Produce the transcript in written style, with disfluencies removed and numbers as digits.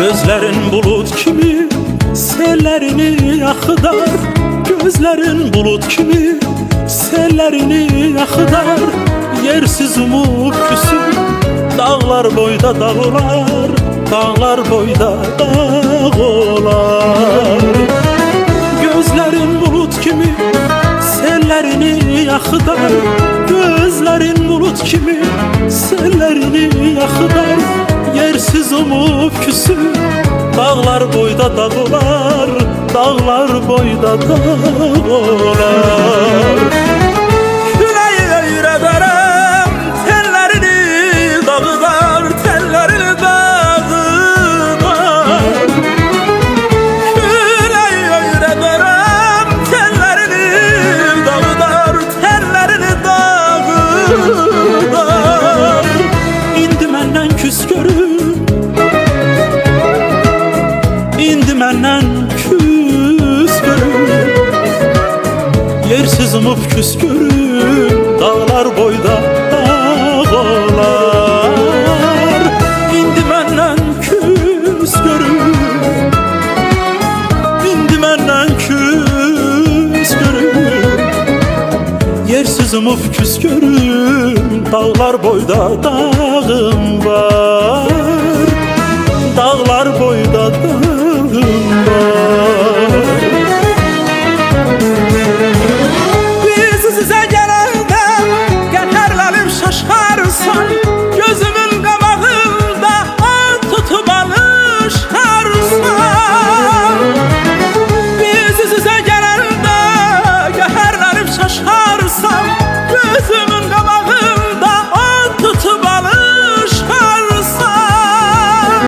Gözlerin bulut kimi sellerini yakıdar, gözlerin bulut kimi sellerini yakıdar. Yersiz umut küsür dağlar boyda dağlar, dağlar boyda dağlar. Gözlerin bulut kimi sellerini yakıdar, gözlerin bulut kimi sellerini yakıdar. Yersiz umut küsür dağlar boyda dağlar, dağlar boyda dağlar. Küleyi öyrederem tellerini dağlar, tellerini dağlar. Küleyi öyrederem tellerini dağlar, tellerini dağlar. İndi menden küs görür, indi menden küs görür. Yersiz umut küs görür dağlar boyda dağlar. İndi menden küs görür, indi menden küs görür. Yersiz umut küs görür dağlar boyda dağım.